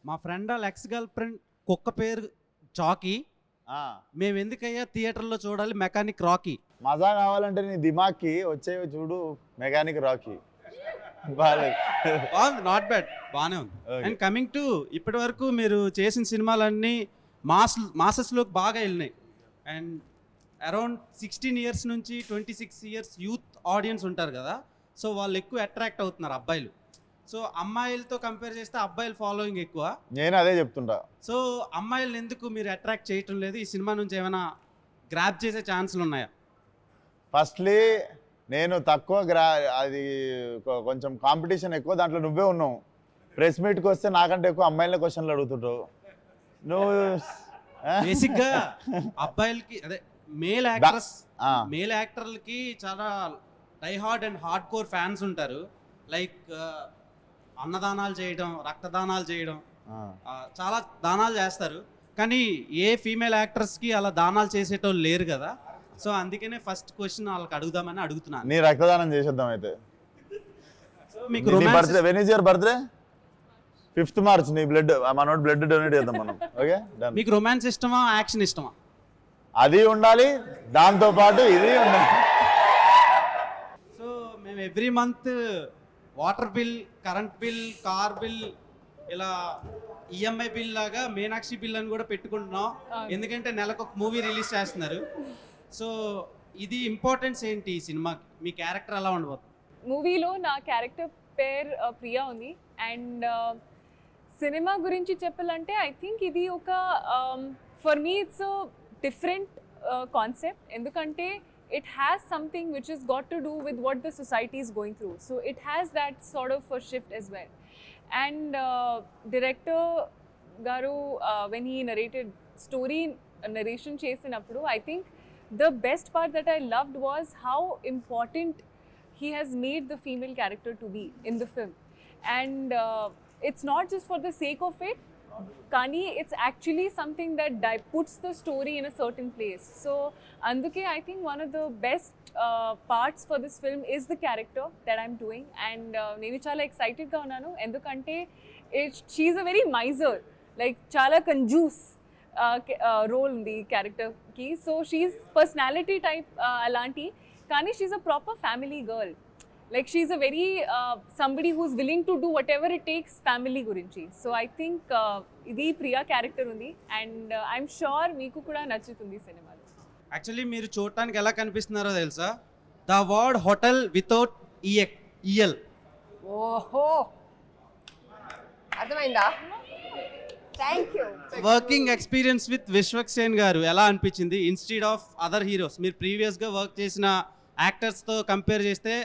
మా ఫ్రెండ్ వాళ్ళ ex girl friend కుక్క పేరు చాకీ, మేము ఎందుకయ్యా థియేటర్లో చూడాలి మెకానిక్ రాకీ. మజా కావాలంటే నీ దిమాగ్కి వచ్చేవి చూడు మెకానిక్ రాకీ. బాగుంది, నాట్ బ్యాడ్, బాగానే ఉంది. అండ్ కమింగ్ టు ఇప్పటి వరకు మీరు చేసిన సినిమాలన్నీ మాసెస్లోకి బాగా వెళ్ళినాయి. అండ్ అరౌండ్ 16 years నుంచి 26 years యూత్ ఆడియన్స్ ఉంటారు కదా, సో వాళ్ళు ఎక్కువ అట్రాక్ట్ అవుతున్నారు అబ్బాయిలు. సో అమ్మాయిలతో కంపేర్ చేస్తే అబ్బాయిల ఫాలోయింగ్ ఎక్కువ. నేను అదే చెప్తుంటా. సో అమ్మాయిలను ఎందుకు మీరు అట్రాక్ట్ చేయటం లేదు? ఈ సినిమా నుంచి ఏమైనా గ్రాప్ చేసే ఛాన్సులు ఉన్నాయా? ఫస్ట్లీ నేను తక్కువ అది కొంచెం కాంపిటీషన్ ఎక్కువ, దాంట్లో నువ్వే ఉన్నావు. ప్రెస్ మీట్కి వస్తే నాకంటే ఎక్కువ అమ్మాయిల క్వశ్చన్లు అడుగుతుంటావు నువ్వు. బేసిక్గా అబ్బాయిలకి అదే మేల్ యాక్టర్లకి చాలా die-hard and hard core fans ఉంటారు. లైక్ అన్నదానాలు చేయడం, రక్తదానాలు చేయడం, చాలా దానాలు చేస్తారు. కానీ ఏ ఫీమేల్ యాక్టర్స్కి అలా దానాలు చేసేటోళ్ళు లేరు కదా. సో అందుకనే ఫస్ట్ క్వశ్చన్ వాళ్ళకి అడుగుదామని అడుగుతున్నాను. నీ రక్తదానం చేసేద్దాం అయితే. సో మీకు birthday, when is your birthday? 5th March. నీ బ్లడ్, మనోడు బ్లడ్ డొనేట్ చేద్దాం మనం. ఓకే, మీకు రొమాన్స్ ఇష్టమా, యాక్షన్ ఇష్టమా? అది ఉండాలి, దాంతో పాటు ఇది ఉండాలి. సో మేము every month water bill, current bill, car bill, ఇలా ఈఎంఐ బిల్ లాగా మీనాక్షి బిల్ అని కూడా పెట్టుకుంటున్నాం. ఎందుకంటే నెలకు ఒక మూవీ రిలీజ్ చేస్తున్నారు. సో ఇది ఇంపార్టెన్స్ ఏంటి ఈ సినిమాకి? మీ క్యారెక్టర్ ఎలా ఉండబోతుంది? మూవీలో నా క్యారెక్టర్ పేరు ప్రియా ఉంది. అండ్ సినిమా గురించి చెప్పాలంటే ఐ థింక్ ఇది ఒక for me it's different concept. ఎందుకంటే it has something which has got to do with what the society is going through. So it has that sort of a shift as well. And director garu when he narrated story narration chesinappudu, I think the best part that I loved was how important he has made the female character to be in the film. And it's not just for the sake of it, కానీ it's actually something that puts the story in a certain place. So అందుకే I think one of the best parts for this film is the character that I'm doing. And నేను చాలా ఎక్సైటెడ్గా ఉన్నాను ఎందుకంటే she's a very miser, like చాలా కంజూస్ role ఉంది క్యారెక్టర్కి. So she is personality type అలాంటి, కానీ she's a proper family girl. Like she's a very somebody who's willing to do whatever it takes family gurinchi. So I think idi Priya character undi, and I'm sure meeku kuda nachutundi cinema lo. Actually మీరు చూడటానికి ఎలా కనిపిస్తున్నారో తెలుసా? The word hotel without EL. ఓహో, అర్థమైందా? Thank you. Working experience with Vishwaksen గారు ఎలా అనిపించింది instead of other heroes? మీరు ప్రీవియస్గా వర్క్ చేసిన యాక్టర్స్తో కంపేర్ చేస్తే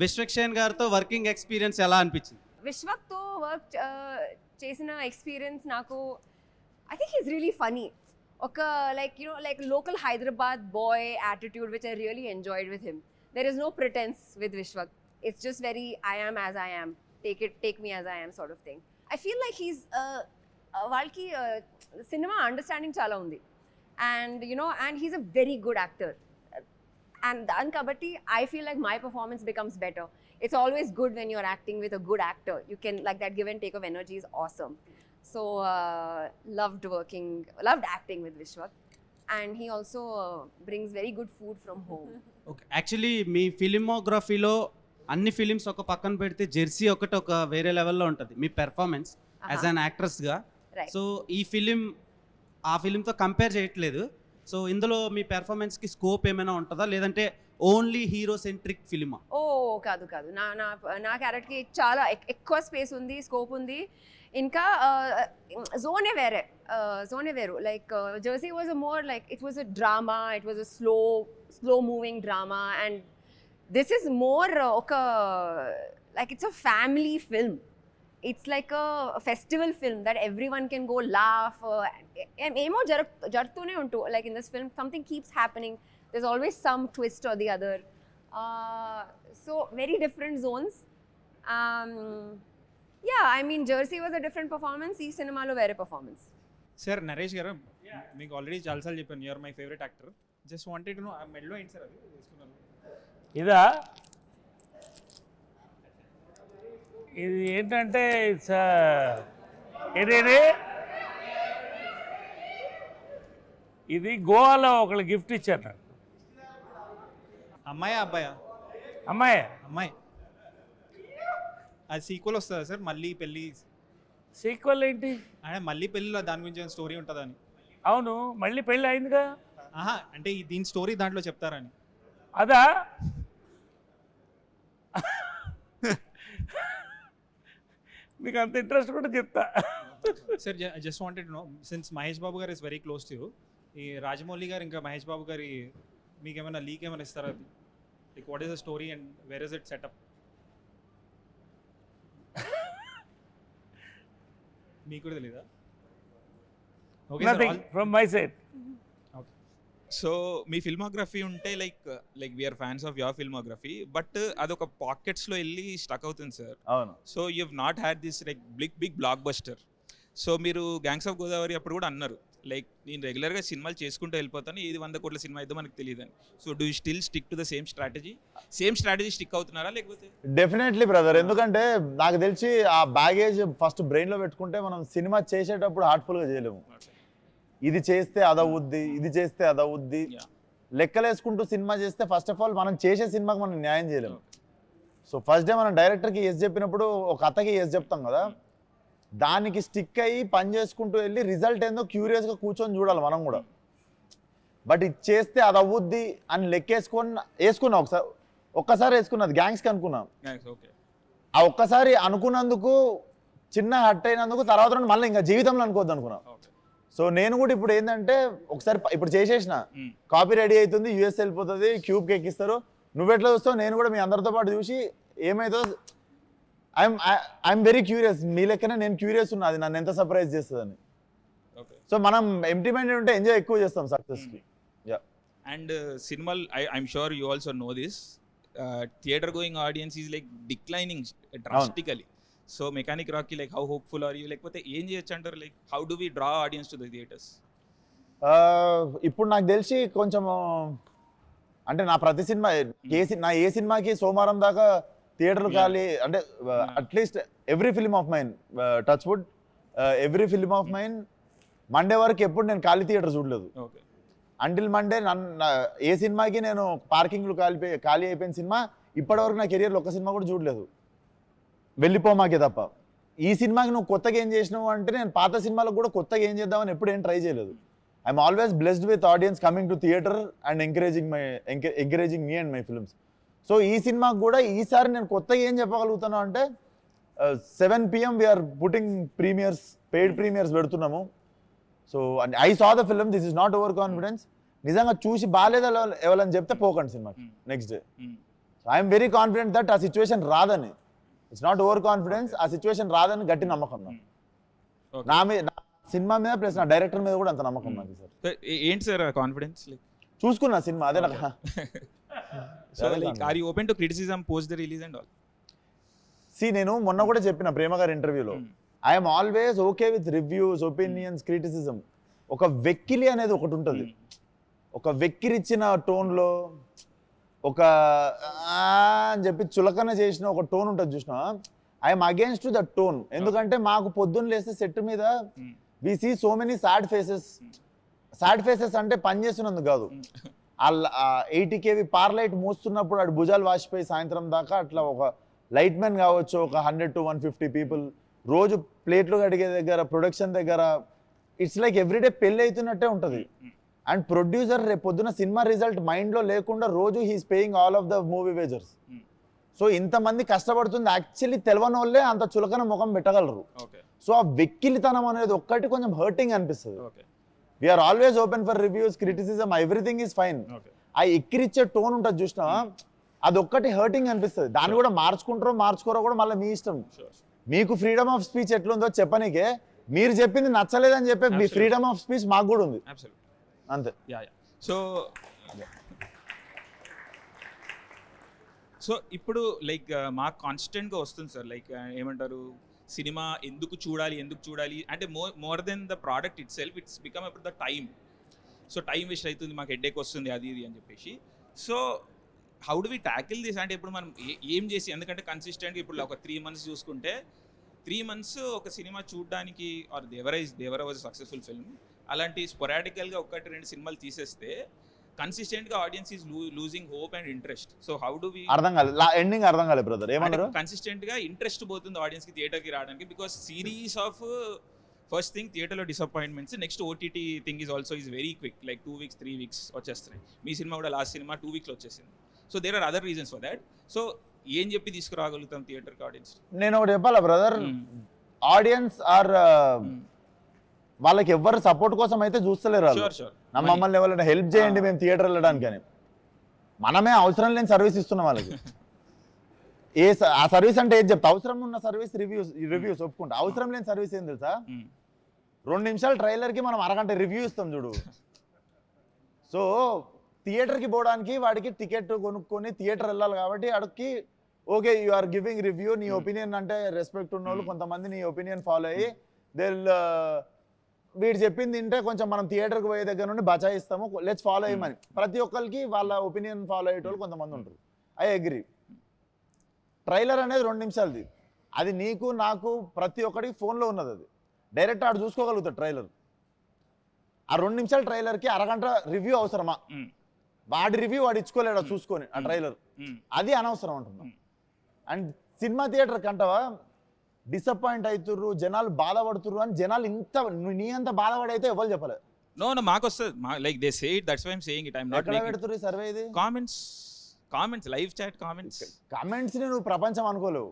విశ్వక్సేన్ గారితో వర్కింగ్ ఎక్స్పీరియన్స్ ఎలా అనిపించింది? విశ్వక్తో వర్క్ చేసిన ఎక్స్పీరియన్స్ నాకు, I think he's really funny. ఒక like like local Hyderabad boy attitude which I really enjoyed with him. There is no pretence with Vishwak. It's just very I am as I am, take me as I am sort of thing. I feel like he's వాళ్ళకి cinema understanding చాలా ఉంది. And and he's a very good actor. And then kabatti I feel like my performance becomes better. It's always good when you're acting with a good actor. You can, like, that give and take of energy is awesome. So loved acting with Vishwak. And he also brings very good food from home. Okay, actually మీ ఫిలిమోగ్రఫీలో అన్ని films ఒక పక్కన పెడితే Jersey ఒకటి ఒక వేరే లెవెల్లో ఉంటుంది మీ పెర్ఫార్మెన్స్ యాజ్ అన్ యాక్ట్రెస్గా. సో ఈ ఫిలిం ఆ ఫిలింతో కంపేర్ చేయట్లేదు. సో ఇందులో మీ పెర్ఫార్మెన్స్కి స్కోప్ ఏమైనా ఉంటుందా, లేదంటే ఓన్లీ హీరో సెంట్రిక్ ఫిలిమా? ఓ కాదు కాదు, నా క్యారెక్టర్కి చాలా ఎక్కువ స్పేస్ ఉంది, స్కోప్ ఉంది. ఇంకా జోనే వేరు. Like Jersey was a more like it was a drama, it was a slow moving drama. And this is more ఒక like it's a family film. It's like a festival film that everyone can go laugh. Emo jartune untu, like in this film something keeps happening. There's always some twist or the other. So very different zones. Yeah, I mean Jersey was a different performance. Ee cinema lo vere performance. Sir, Naresh garu, meeku already chalasal cheppanu, you are my favorite actor. Just wanted to know medlo enti sir adi చేసుకున్నారు? ఇదా, ఇది ఏంటంటే ఏదేది ఇది గోవాలో ఒకళ్ళు gift ఇచ్చారు నాకు. అమ్మాయా అబ్బాయా? అమ్మాయి అమ్మాయి. అది సీక్వెల్ వస్తుందా సార్? మళ్ళీ పెళ్ళి సీక్వెల్ ఏంటి? అంటే మళ్ళీ పెళ్ళిలో దాని గురించి స్టోరీ ఉంటుందని. అవును, మళ్ళీ పెళ్ళి అయిందిగా. ఆహా, అంటే దీని స్టోరీ దాంట్లో చెప్తారని. అదా? మీకు అంత ఇంట్రెస్ట్ కూడా చెప్తా. Sir just wanted know, since Mahesh Babu garu is very close to you, ఈ రాజమౌళి గారు ఇంకా మహేష్ బాబు గారి మీకు ఏమైనా లీక్ ఏమైనా ఇస్తారా? Like what is the story and where is it set up? మీకు కూడా తెలీదా? Okay nothing from my side. So మీ ఫిల్మోగ్రఫీ ఉంటే like we're fans of your filmography, but అదొక పాకెట్స్లో వెళ్ళి స్టక్ అవుతుంది సార్. అవును. So you have not had this like big blockbuster. So మీరు గ్యాంగ్స్ ఆఫ్ గోదావరి అప్పుడు కూడా అన్నారు లైక్ నేను రెగ్యులర్గా సినిమాలు చేసుకుంటూ వెళ్ళిపోతాను, ఇది 100 కోట్ల సినిమా అయితే మనకు తెలియదని. So do you still stick to the same strategy stick అవుతున్నారా లేకపోతే? డెఫినెట్లీ బ్రదర్, ఎందుకంటే నాకు తెలిసి ఆ బ్యాగేజ్ ఫస్ట్ బ్రెయిన్లో పెట్టుకుంటే మనం సినిమా చేసేటప్పుడు హార్ట్ఫుల్గా చేయలేము. ఇది చేస్తే అదవుద్ది, ఇది చేస్తే అదవుద్ది, లెక్కలేసుకుంటూ సినిమా చేస్తే ఫస్ట్ ఆఫ్ ఆల్ మనం చేసే సినిమాకి మనం న్యాయం చేయలేము. సో ఫస్ట్ డే మనం డైరెక్టర్కి ఎస్ చెప్పినప్పుడు ఒక కథకి ఎస్ చెప్తాం కదా, దానికి స్టిక్ అయ్యి పని చేసుకుంటూ వెళ్ళి రిజల్ట్ ఏందో క్యూరియస్గా కూర్చొని చూడాలి మనం కూడా. బట్ ఇది చేస్తే అది అవ్వుద్ది అని వేసుకున్నా ఒక్కసారి వేసుకున్నది గ్యాంగ్స్కి అనుకున్నాం. ఆ ఒక్కసారి అనుకున్నందుకు చిన్న హట్ అయినందుకు తర్వాత మళ్ళీ ఇంకా జీవితంలో అనుకోవద్దు అనుకున్నాం. సో నేను కూడా ఇప్పుడు ఏంటంటే ఒకసారి ఇప్పుడు చేసేసిన కాపీ రెడీ అవుతుంది, యూఎస్ వెళ్ళిపోతుంది, క్యూబ్కి ఎక్కిస్తారు, నువ్వెట్లా చూస్తావు, నేను కూడా మీ అందరితో పాటు చూసి ఏమవుతుందో ఐఎమ్ వెరీ క్యూరియస్. మీ లెక్కనే నేను క్యూరియస్ ఉన్నా అది నన్ను ఎంత సర్ప్రైజ్ చేస్తుందని. సో మనం ఎంప్టీ మైండెడ్ ఉంటే ఎంజాయ్ ఎక్కువ చేస్తాం సక్సెస్కి. అండ్ సినిమాలు I'm sure you also know this, theatre going audience is like declining drastically. So Mechanic రాక్కి like how hopeful are you, లేకపోతే ఏం చేయొచ్చు అంటారు? Like how do we draw audience to the theatres? ఇప్పుడు నాకు తెలిసి కొంచెం అంటే నా ప్రతి సినిమా ఏ సినిమాకి సోమవారం దాకా థియేటర్లు ఖాళీ, అంటే at least every film of mine, touch wood, every film of mine Monday వరకు ఎప్పుడు నేను ఖాళీ థియేటర్ చూడలేదు. అంటిల్ మండే ఏ సినిమాకి నేను పార్కింగ్లు ఖాళీ అయిపోయిన సినిమా ఇప్పటివరకు నా కెరియర్లో ఒక్క సినిమా కూడా చూడలేదు, వెళ్ళిపోమాకే తప్ప. ఈ సినిమాకి నువ్వు కొత్తగా ఏం చేసినావు అంటే నేను పాత సినిమాలకు కూడా కొత్తగా ఏం చేద్దామని ఎప్పుడు ఏం ట్రై చేయలేదు. I'm always blessed with audience coming to theatre and encouraging me and my films. So ఈ సినిమాకి కూడా ఈసారి నేను కొత్తగా ఏం చెప్పగలుగుతాను అంటే 7 PM we're putting premieres, paid premieres పెడుతున్నాము. So I saw the film, this is not overconfidence. నిజంగా చూసి బాగాలేదా ఎవరని చెప్తే పోకండి సినిమాకి next day. I'm very confident that ఆ సిచ్యువేషన్ రాదని. ఇట్స్ నాట్ ఓవర్ కాన్ఫిడెన్స్, ఆ సిచ్యువేషన్ రాదని గట్టి నమ్మకం నా మీద, సినిమా మీద ప్లస్ నా డైరెక్టర్ మీద కూడా అంత నమ్మకం నాకు. సార్ ఏంటి సార్ కాన్ఫిడెన్స్? చూసుకున్నా సినిమా అదే నాకు. So like are you open to criticism post the release and all? నేను మొన్న కూడా చెప్పిన ప్రేమ గారి ఇంటర్వ్యూలో, I'm always okay with reviews, opinions, criticism. ఒక వెక్కిలి అనేది ఒకటి ఉంటుంది, ఒక వెక్కిరిచ్చిన టోన్లో ఒక అని చెప్పి చులకన చేసిన ఒక టోన్ ఉంటుంది చూసినా, ఐఎమ్ అగేన్స్ట్ ద టోన్. ఎందుకంటే మాకు పొద్దున్న లేస్తే సెట్ మీద we see so many sad faces. Sad faces అంటే పని చేస్తున్నందుకు కాదు, 80 kV పార్లైట్ మోస్తున్నప్పుడు అటు భుజాలు వాసిపోయి సాయంత్రం దాకా అట్లా ఒక లైట్ మ్యాన్ కావచ్చు, ఒక 100 to 150 పీపుల్ రోజు ప్లేట్లు కడిగే దగ్గర, ప్రొడక్షన్ దగ్గర, ఇట్స్ లైక్ ఎవ్రీడే పెళ్ళి అవుతున్నట్టే ఉంటుంది. అండ్ ప్రొడ్యూసర్ రేపు పొద్దున సినిమా రిజల్ట్ మైండ్లో లేకుండా రోజు he's paying all of the movie wagers. So ఇంతమంది కష్టపడుతుంది యాక్చువల్లీ తెలవని వాళ్ళే అంత చులకన ముఖం పెట్టగలరు. సో ఆ వెక్కిలితనం అనేది ఒక్కటి కొంచెం హర్టింగ్ అనిపిస్తుంది. We are always open for reviews, criticism, everything is fine. ఆ ఎక్కిరిచ్చే టోన్ ఉంటుంది చూసినా, అదొక్కటి హర్టింగ్ అనిపిస్తుంది. దాన్ని కూడా మార్చుకోరో కూడా మళ్ళీ మీ ఇష్టం. మీకు ఫ్రీడమ్ ఆఫ్ స్పీచ్ ఎట్లుందో చెప్పనీకే, మీరు చెప్పింది నచ్చలేదని చెప్పే మీ ఫ్రీడమ్ ఆఫ్ స్పీచ్ మాకు కూడా ఉంది అంతే. సో ఇప్పుడు లైక్ మాకు కాన్స్టెంట్గా వస్తుంది సార్, లైక్ ఏమంటారు, సినిమా ఎందుకు చూడాలి అంటే more than the product itself, it's become about the time. So time waste అవుతుంది, మాకు హెడేక్ వస్తుంది, అది ఇది అని చెప్పేసి. So how do we tackle this అంటే ఇప్పుడు మనం ఏం చేసి, ఎందుకంటే కన్సిస్టెంట్గా ఇప్పుడు ఒక 3 months చూసుకుంటే 3 months ఒక సినిమా చూడడానికి or Devara was successful film, అలాంటి స్పొరాడికల్గా 1-2 సినిమాలు తీసేస్తే కన్సిస్టెంట్గా audience is losing hope and interest. So how do we అర్థం కాలేదు, ఎండింగ్ అర్థం కాలేదు బ్రదర్, ఏమన్నారు? కన్సిస్టెంట్గా ఇంట్రెస్ట్ పోతుంది ఆడియన్స్కి థియేటర్కి రావడానికి, because series of first thing థియేటర్లో disappointments, next OTT thing is also is very quick, like 2 weeks 3 weeks వచ్చేస్తున్నాయి. మీ సినిమా కూడా లాస్ట్ సినిమా 2 weeks వచ్చేసింది. So there are other reasons for that. So ఏం చెప్పి తీసుకురాగలుగుతాం థియేటర్కి ఆడియన్స్? నేను ఒకటి చెప్పాలా బ్రదర్, ఆడియన్స్ ఆర్ వాళ్ళకి ఎవ్వరు సపోర్ట్ కోసం అయితే చూస్తలేరు వాళ్ళు. షూర్ మమ్మల్ని ఎవరైనా హెల్ప్ చేయండి మేము థియేటర్ వెళ్ళడానికి అని, మనమే అవసరం లేని సర్వీస్ ఇస్తున్నాం వాళ్ళకి. ఆ సర్వీస్ అంటే ఏది చెప్తా, అవసరం ఉన్న సర్వీస్ రివ్యూస్ ఒప్పుకుంటా, అవసరం లేని సర్వీస్ ఏం తెలుసా, 2 నిమిషాల ట్రైలర్కి మనం అరగంట రివ్యూ ఇస్తాం చూడు. సో థియేటర్కి పోవడానికి వాడికి టికెట్ కొనుక్కొని థియేటర్ వెళ్ళాలి కాబట్టి అడికి okay you are giving review, నీ ఒపీనియన్ అంటే రెస్పెక్ట్ ఉన్న వాళ్ళు కొంతమంది నీ ఒపీనియన్ ఫాలో అయ్యి వీడు చెప్పింది తింటే కొంచెం మనం థియేటర్కి పోయే దగ్గర నుండి బచాయిస్తాము, లెట్స్ ఫాలో అయ్యమని. ప్రతి ఒక్కరికి వాళ్ళ ఒపీనియన్ ఫాలో అయ్యేటోళ్ళు కొంతమంది ఉంటారు, ఐ అగ్రీ. ట్రైలర్ అనేది 2 నిమిషాలది, అది నీకు నాకు ప్రతి ఒక్కరికి ఫోన్లో ఉన్నది, అది డైరెక్ట్ ఆడు చూసుకోగలుగుతాడు ట్రైలర్. ఆ 2 నిమిషాల ట్రైలర్కి అరగంట రివ్యూ అవసరమా? వాడి రివ్యూ వాడు ఇచ్చుకోలేడు చూసుకొని ఆ ట్రైలర్, అది అనవసరం అంటున్నాం. అండ్ సినిమా థియేటర్ కంటవా డిసప్పాయింట్ అవుతుర్రు, జనాలు బాధపడుతుర్రు అని, జనాలు ఇంత నీ అంత బాధపడైతే ఎవరు చెప్పలేదు. నో మాకు వస్తుంది, like they say it, that's why I'm saying it. I'm not ఎక్కడ పెడుతుర్రు సర్వే ఇది? కామెంట్స్ లైవ్ చాట్ కామెంట్స్ ని నువ్వు ప్రపంచం అనుకోలేవు,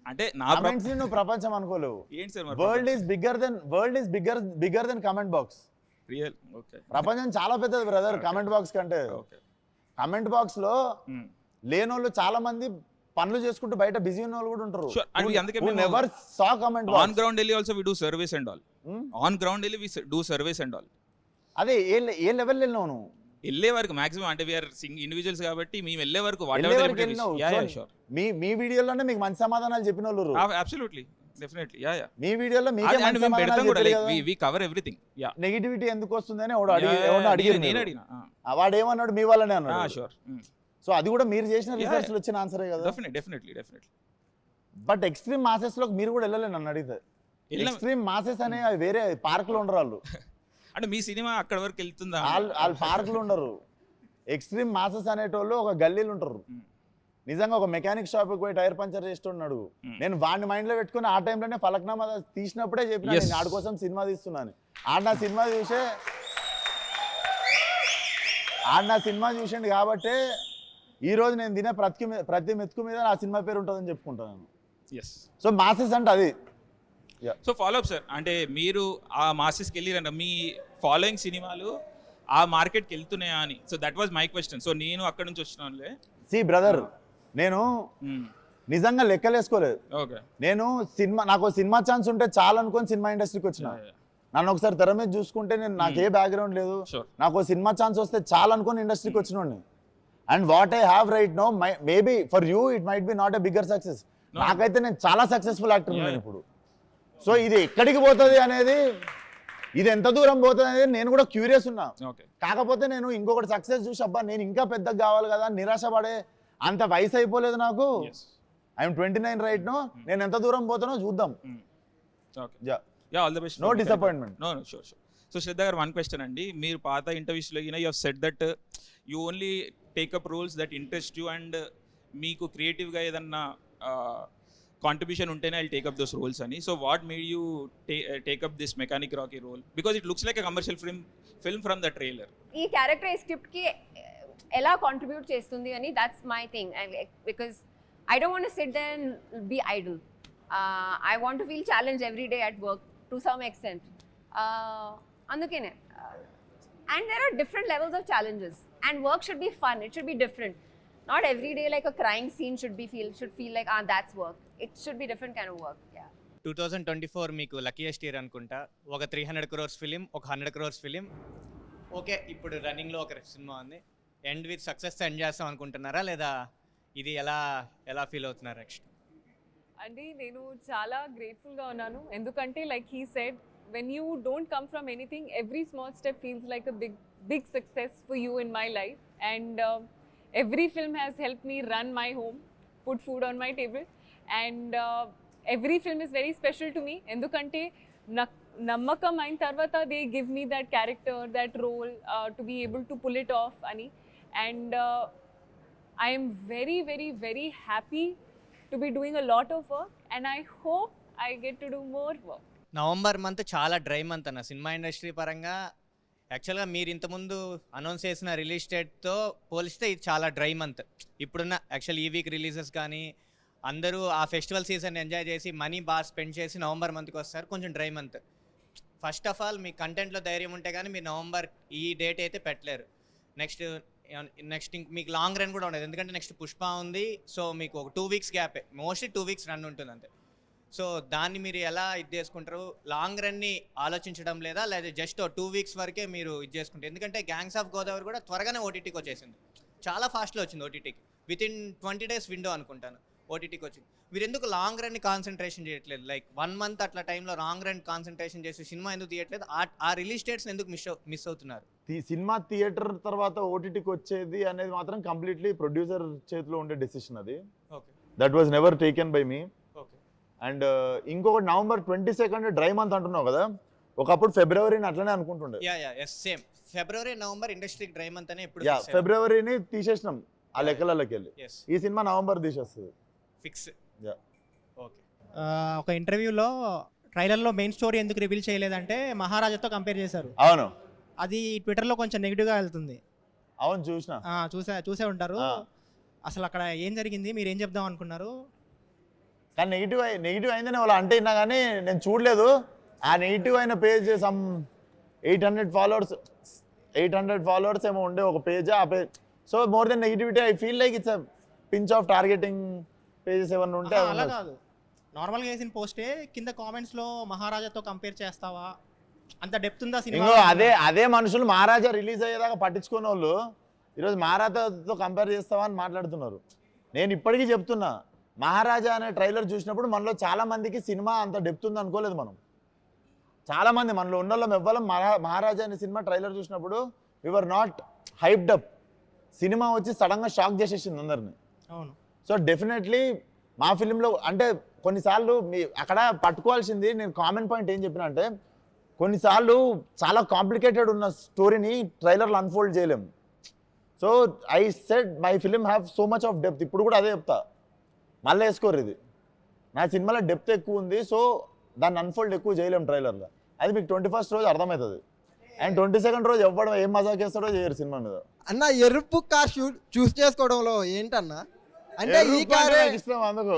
అంటే నా కామెంట్స్ ని నువ్వు ప్రపంచం అనుకోలేవు. ఏంటి sir world is bigger than comment box. Real okay, ప్రపంచం చాలా పెద్దది బ్రదర్ కమెంట్ బాక్స్ కంటే. కమెంట్ బాక్స్ లో లేనోళ్ళు చాలా మంది పనులు చేసుకుంటూ బయట బిజీ ఉన్న వాళ్ళు కూడా ఉంటారు. అందుకే never saw comment box. On ground వెళ్ళి also we do service and all, on ground వెళ్ళి we do service and all. అదే ఏ లెవెల్ వెళ్ళినావు నువ్వు? వెళ్ళే వరకు మాక్సిమం, అంటే వీఆర్ ఇండివిజువల్స్ కాబట్టి మేము వెళ్ళే వరకు మీ వీడియోలోనే మీకు మంచి సమాధానాలు చెప్పిన వాళ్ళు. అబ్సల్యూట్లీ డెఫినెట్లీ మీ వీడియోలో మీకే మంచి సమాధానాలు చెప్పారు కదా. We cover everything. Yeah, negativity ఎందుకు వస్తుందని అడిగారు, నేను అడిగినా వాడు ఏమన్నాడు, మీ వాళ్ళనే అన్నాడు. షూర్. సో అది కూడా మీరు చేసిన రీసెర్చ్ లో వచ్చిన ఆన్సరే కదా. డెఫినెట్లీ. బట్ ఎక్స్ట్రీమ్ మాసెస్ లోకి మీరు కూడా వెళ్ళలేదు నన్ను అడిగితే. ఎక్స్ట్రీమ్ మాసెస్ అనే వేరే పార్క్ లో ఉండరు వాళ్ళు. అంటే మీ సినిమా అక్కడ వరకు వెళ్తుందా? వాళ్ళు పార్క్ లో ఉండరు. ఎక్స్ట్రీమ్ మాసెస్ అనేటోళ్ళు ఒక గల్లీలు ఉంటారు. నిజంగా ఒక మెకానిక్ షాప్ పోయి టైర్ పంచర్ చేస్తున్నాడు, నేను వాడిని మైండ్ లో పెట్టుకుని ఆ టైంలోనే ఫలక్నామా తీసినప్పుడే చెప్పిన నేను ఆడి కోసం సినిమా తీస్తున్నాను. ఆడ నా సినిమా చూసిండు కాబట్టి ఈ రోజు నేను తినే ప్రతి మెతుకు మీద నా సినిమా పేరు ఉంటుందని చెప్పుకుంటాను. సో మాసెస్ అంటే అది. సో ఫాలో అప్ సార్, అంటే మీరు ఆ మాసెస్కి వెళ్ళిరంట, మీ ఫాలోయింగ్ సినిమాలు ఆ మార్కెట్కి వెళ్తున్నాయా అని. So that was my question. So నేను అక్కడ నుంచి వచ్చినానులే. సి బ్రదర్, నేను నిజంగా లెక్కలేసుకోలేదు. ఓకే, నేను నాకు సినిమా ఛాన్స్ ఉంటే చాలా అనుకొని సినిమా ఇండస్ట్రీకి వచ్చిన. నన్ను ఒకసారి తెర మీద చూసుకుంటే నాకు ఏ బ్యాక్గ్రౌండ్ లేదు, నాకు సినిమా ఛాన్స్ వస్తే చాలా అనుకొని ఇండస్ట్రీకి వచ్చినోడిని. And what I have right now, maybe for you it might be not a bigger success. నాకైతే నేను చాలా సక్సెస్ఫుల్ యాక్టర్ ఉన్నాను ఇప్పుడు. సో ఇది ఎక్కడికి పోతుంది అనేది, ఇది ఎంత దూరం పోతుంది అనేది నేను కూడా క్యూరియస్ ఉన్నా. కాకపోతే నేను ఇంకొకటి సక్సెస్ చూసి అబ్బా నేను ఇంకా పెద్దగా కావాలి కదా, నిరాశపడే అంత వయసు అయిపోలేదు నాకు. ఐఎమ్ 29 రైట్ నో, నేను ఎంత దూరం పోతానో చూద్దాం. All the best, no disappointment. No sure. So Shraddha గారు, 1 question అండి. మీరు పాత ఇంటర్వ్యూస్లో you have said that you only take up roles that interest you, and మీకు క్రియేటివ్గా ఏదన్నా కాంట్రిబ్యూషన్ ఉంటేనే ఐ టేకప్ దోస్ రోల్స్ అని. So what made you take up this mechanic Rocky role? Because it looks like a commercial film from the trailer. ఈ character ఈ స్క్రిప్ట్కి ఎలా contribute చేస్తుంది అని, that's my thing. Because I don't want to sit there and be idle. I want to feel challenged every day at work to some extent. Andukene. And there are different levels of challenges. And work should be fun. It should be different. Not every day like a crying scene should feel like that's work. It should be different kind of work. Yeah. 2024 మీకు luckiest year అనుకుంటా. ఒక 300 crores film, ఒక 100 crores film. Okay, ఇప్పుడు రన్నింగ్లో ఒక cinema ఉంది. End with success end చేస్తాం అనుకుంటున్నారా, లేదా ఇది ఎలా ఫీల్ అవుతున్నారు నెక్స్ట్? అంటే నేను చాలా గ్రేట్ఫుల్గా ఉన్నాను, ఎందుకంటే like he said, when you don't come from anything, every small step feels like a big success for you in my life. And every film has help me run my home, put food on my table, and every film is very special to me. Endukante నమ్మకం అయిన తర్వాత they give me that character, that role to be able to pull it off ani. And I am very, very, very happy to be doing a lot of work, and I hope I get to do more work. November month చాలా dry month అన్న cinema industry పరంగా. యాక్చువల్గా మీరు ఇంతకుముందు announce చేసిన release డేట్తో పోలిస్తే ఇది చాలా డ్రై మంత్. ఇప్పుడున్న యాక్చువల్ ఈ వీక్ రిలీజెస్ కానీ అందరూ ఆ ఫెస్టివల్ సీజన్ ఎంజాయ్ చేసి మనీ బాగా స్పెండ్ చేసి నవంబర్ మంత్కి వస్తారు, కొంచెం dry month. First of all మీ కంటెంట్లో ధైర్యం ఉంటే కానీ మీరు నవంబర్ ఈ డేట్ అయితే పెట్టలేరు. నెక్స్ట్ మీకు లాంగ్ రన్ కూడా ఉండదు, ఎందుకంటే నెక్స్ట్ పుష్ప ఉంది. సో మీకు ఒక 2 weeks గ్యాపే, మోస్ట్లీ 2 weeks రన్ ఉంటుంది అంతే. సో దాన్ని మీరు ఎలా ఇది చేసుకుంటారు? లాంగ్ రన్ని ఆలోచించడం లేదా జస్ట్ 2 weeks వరకే మీరు ఇది చేసుకుంటారు? ఎందుకంటే గ్యాంగ్స్ ఆఫ్ గోదావరి కూడా త్వరగానే ఓటీటీకి వచ్చేసింది, చాలా ఫాస్ట్లో వచ్చింది ఓటీటీకి. వితిన్ 20 days విండో అనుకుంటాను ఓటీటీకి వచ్చింది. మీరు ఎందుకు లాంగ్ రన్ని కాన్సన్ట్రేషన్ చేయట్లేదు? లైక్ 1 month అట్లా టైంలో లాంగ్ రన్ కాన్సన్ట్రేషన్ చేసి సినిమా ఎందుకు తీయట్లేదు? ఆ రిలీజ్ డేట్స్ ఎందుకు మిస్ అవుతున్నారు? సినిమా థియేటర్ తర్వాత ఓటీటీకి వచ్చేది అనేది మాత్రం కంప్లీట్లీ ప్రొడ్యూసర్ చేతిలో ఉండే డెసిషన్ అది. Okay, that was never taken by me. Okay. And ఇంకొకటి నవంబర్ 22nd డ్రై మంత్ అంటున్నావు కదా, ఒకప్పుడు ఫిబ్రవరిని అట్లనే అనుకుంటుండే. సేమ్ ఫిబ్రవరి నవంబర్ ఇండస్ట్రీ డ్రై మంత్ అనే ఇప్పుడు ఫిబ్రవరిని తీసేసినాం ఆ లెక్కలకి వెళ్ళి. ఈ సినిమా నవంబర్ తీసేస్తుంది ఫిక్స్. ఓకే. ఒక ఇంటర్వ్యూలో ట్రైలర్లో మెయిన్ స్టోరీ ఎందుకు రివీల్ చేయలేదంటే మహారాజాతో కంపేర్ చేశారు. అవును, అది ట్విట్టర్లో కొంచెం నెగిటివ్గా వెళ్తుంది. అవును చూసిన. చూసే ఉంటారు. అసలు అక్కడ ఏం జరిగింది, మీరు ఏం చెప్దాం అనుకున్నారు? కానీ నెగిటివ్ అయిందని వాళ్ళు అంటే ఇన్నా కానీ నేను చూడలేదు. ఆ నెగిటివ్ అయిన పేజ్ సమ్ 800 followers ఏమో ఉండే ఒక పేజ్. ఆ page so more than negativity I feel like it's pinch of targeting pages ఏమన్నా ఉంటే. అలా కాదు, నార్మల్గా వేసిన పోస్టే కింద కామెంట్స్లో మహారాజాతో కంపేర్ చేస్తావా, అంత డెప్త్ ఉందా సినిమా? అదే మనుషులు మహారాజా రిలీజ్ అయ్యేదాకా పట్టించుకునే వాళ్ళు ఈరోజు మహారాజాతో కంపేర్ చేస్తావా అని మాట్లాడుతున్నారు. నేను ఇప్పటికీ చెప్తున్నా, మహారాజా అనే ట్రైలర్ చూసినప్పుడు మనలో చాలా మందికి సినిమా అంత డెప్త్ ఉంది అనుకోలేదు. చాలా మంది మనలో ఉన్న వాళ్ళం ఎవ్వరం మహారాజా అనే సినిమా ట్రైలర్ చూసినప్పుడు we were not hyped up. సినిమా వచ్చి సడన్గా షాక్ చేసేసింది అందరిని. అవును. సో డెఫినెట్లీ మా ఫిలింలో అంటే కొన్నిసార్లు అక్కడ పట్టుకోవాల్సింది, నేను కామన్ పాయింట్ ఏం చెప్పిన అంటే, కొన్నిసార్లు చాలా కాంప్లికేటెడ్ ఉన్న స్టోరీని ట్రైలర్లో అన్ఫోల్డ్ చేయలేము. So I said my film have so much of depth. ఇప్పుడు కూడా అదే చెప్తా, మళ్ళీ వేసుకోరు ఇది నా సినిమాలో డెప్త్ ఎక్కువ ఉంది. సో దాన్ని అన్ఫోల్డ్ ఎక్కువ చేయలేము ట్రైలర్లో. అది మీకు 21st రోజు అర్థమవుతుంది. అండ్ 22nd రోజు ఎవ్వడం ఏం మజాక్ చేస్తాడో చేయరు సినిమా మీద. అన్న ఎరుపు కార్ చూస్ చేసుకోవడంలో ఏంటన్నా అంటే ఈ కార్ ఇష్టం అందుకు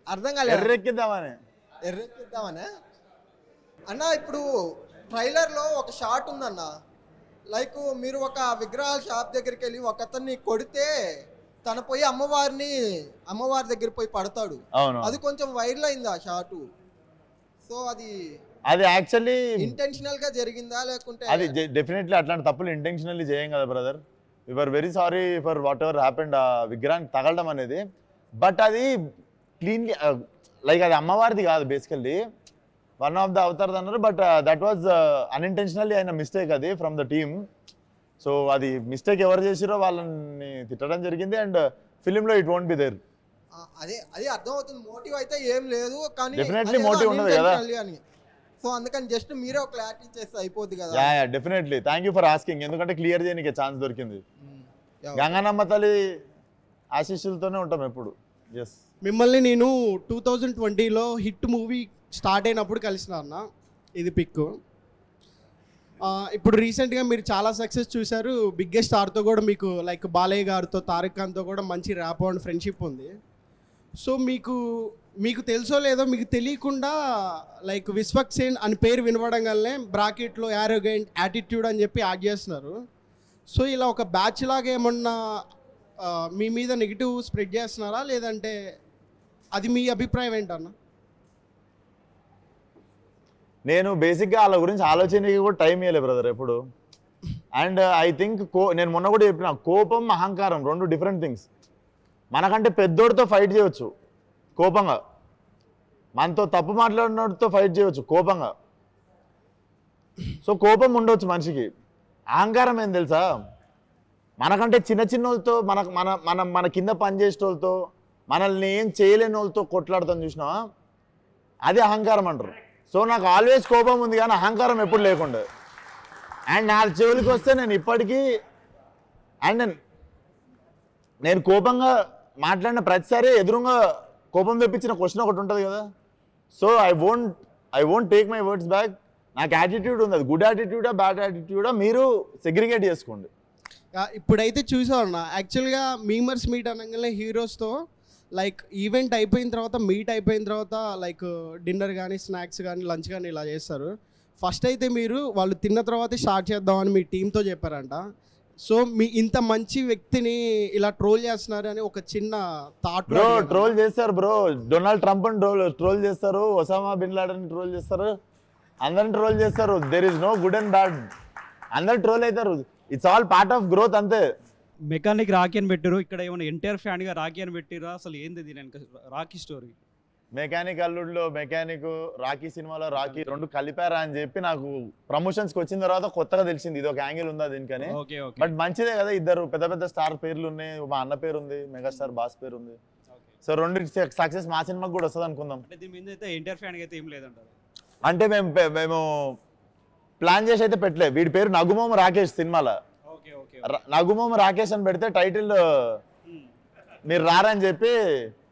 అర్థం కాలేదు. ఎర్రెక్కిద్దామని అన్న ఇప్పుడు ట్రైలర్లో ఒక షాట్ ఉందన్న, లైక్ మీరు ఒక విగ్రహాల షాప్ దగ్గరికి వెళ్ళి ఒక అతన్ని కొడితే తన పోయి అమ్మవారి దగ్గర పోయి పడతాడు. అది కొంచెం వైరల్ అయింది ఆ షాటు. సో అది యాక్చువల్లీ ఇంటెన్షనల్ గా జరిగిందా లేకుంటే? అది డెఫినెట్లీ అట్లాంటి తప్పులు ఇంటెన్షనల్లీ చేయం కదా brother. We are very sorry for whatever happened. ఆ విగ్రహానికి తగలడం అనేది, బట్ అది క్లీన్లీ లైక్ అది అమ్మవారిది కాదు, basically one of the Avatar అన్నారు. బట్ దట్ వాజ్ అన్ఇంటెన్షనల్లీ అయిన మిస్టేక్ అది ఫ్రమ్ ద టీమ్. సో అది మిస్టేక్ ఎవరు చేసిరో వాళ్ళని తిట్టడం జరిగింది. అండ్ ఫిలింలో ఇట్ వోంట్ బి దేర్. అదే అర్థమవుతుంది, మోటివ్ అయితే ఏం లేదు కానీ డెఫినెట్లీ మోటివ్ ఉండదు కదా. సో అందుకని జస్ట్ మీరే ఒక క్లారిటీ చేస్తే అయిపోద్ది కదా. Definitely thank you for asking. ఎందుకంటే క్లియర్ చేయడానికి ఛాన్స్ దొరికింది. గంగానమ్మ తల్లి ఆశీస్సులతోనే ఉంటాం ఎప్పుడు. ఎస్, మిమ్మల్ని నేను 2020లో హిట్ మూవీ స్టార్ట్ అయినప్పుడు కలిసిన అన్న, ఇది పిక్. ఇప్పుడు రీసెంట్గా మీరు చాలా సక్సెస్ చూశారు. బిగ్గెస్ట్ స్టార్తో కూడా మీకు లైక్ బాలయ్య గారితో, తారక్ ఖాన్తో కూడా మంచి ర్యాప్ అండ్ ఫ్రెండ్షిప్ ఉంది. సో మీకు తెలుసో లేదో మీకు తెలియకుండా లైక్ విశ్వక్ సేన్ అని పేరు వినపడంగానే బ్రాకెట్లో యారోగెంట్ యాటిట్యూడ్ అని చెప్పి యాడ్ చేస్తున్నారు. సో ఇలా ఒక బ్యాచ్ లాగా ఏమన్నా మీ మీద నెగిటివ్ స్ప్రెడ్ చేస్తున్నారా, లేదంటే అది మీ అభిప్రాయం ఏంటన్నా? నేను బేసిక్గా వాళ్ళ గురించి ఆలోచనకి కూడా టైం ఇవ్వలేదు బ్రదర్ ఎప్పుడు. అండ్ ఐ థింక్ నేను మొన్న కూడా చెప్పిన, కోపం అహంకారం 2 డిఫరెంట్ థింగ్స్. మనకంటే పెద్దోడితో ఫైట్ చేయవచ్చు కోపంగా, మనతో తప్పు మాట్లాడినోడితో ఫైట్ చేయవచ్చు కోపంగా. సో కోపం ఉండవచ్చు మనిషికి. అహంకారం ఏం తెలుసా, మనకంటే చిన్న వాళ్ళతో మన కింద పనిచేసే వాళ్ళతో మనల్ని ఏం చేయలేని వాళ్ళతో కొట్లాడతాం చూసినావా, అది అహంకారం అంటారు. సో నాకు ఆల్వేస్ కోపం ఉంది కానీ అహంకారం ఎప్పుడు లేకుండా. అండ్ నా చెవులకి వస్తే నేను ఇప్పటికీ అండ్ నేను కోపంగా మాట్లాడిన ప్రతిసారి ఎదురుగా కోపం తెప్పించిన క్వశ్చన్ ఒకటి ఉంటుంది కదా. So I won't take my words back. నాకు యాటిట్యూడ్ ఉంది, అది గుడ్ యాటిట్యూడా బ్యాడ్ యాటిట్యూడా మీరు సెగ్రిగేట్ చేసుకోండి. ఇప్పుడైతే చూసామన్న యాక్చువల్గా మీమర్స్ మీట్ అనగానే హీరోస్తో లైక్ ఈవెంట్ అయిపోయిన తర్వాత మీట్ అయిపోయిన తర్వాత లైక్ డిన్నర్ కానీ స్నాక్స్ కానీ లంచ్ కానీ ఇలా చేస్తారు. ఫస్ట్ అయితే మీరు వాళ్ళు తిన్న తర్వాతే స్టార్ట్ చేద్దామని మీ టీంతో చెప్పారంట. సో మీ ఇంత మంచి వ్యక్తిని ఇలా ట్రోల్ చేస్తున్నారు అని ఒక చిన్న థాట్. బ్రో ట్రోల్ చేస్తారు బ్రో, డొనాల్డ్ ట్రంప్ అని ట్రోల్ చేస్తారు, ఒసామా బిన్ లాడెన్ ట్రోల్ చేస్తారు, అందరిని ట్రోల్ చేస్తారు. There is no good and bad, అందరు ట్రోల్ అవుతారు. It's all part of growth అంతే. మెకానిక్ రాకీ అని పెట్టారు, ఇక్కడ ఏమైనా ఎన్టీఆర్ ఫ్యాన్గా రాకీ అని పెట్టిరా, అసలు ఏంది దీని రాకీ స్టోరీ? మెకానిక్ అల్లుడిలో మెకానిక్, రాకీ సినిమాలో రాకీ రెండు కలిపారా అని చెప్పి నాకు ప్రమోషన్స్కి వచ్చిన తర్వాత కొత్తగా తెలిసింది ఇది ఒక యాంగిల్ ఉందా దీనికని. బట్ మంచిదే కదా, ఇద్దరు పెద్ద పెద్ద స్టార్ పేర్లు ఉన్నాయి, మా అన్న పేరు ఉంది, మెగాస్టార్ బాస్ పేరు ఉంది. సో రెండు సక్సెస్ మా సినిమాకి కూడా వస్తుంది అనుకుందాం. దీని మీద అయితే ఎన్టీఆర్ ఫ్యాన్గా అయితే ఏం లేదంటారు. అంటే మేము ప్లాన్ చేసి అయితే పెట్టలే. వీడి పేరు నగుమోము రాకేష్, సినిమాలో నగుమోము రాకేష్ అని పెడితే టైటిల్ మీరు రారని చెప్పి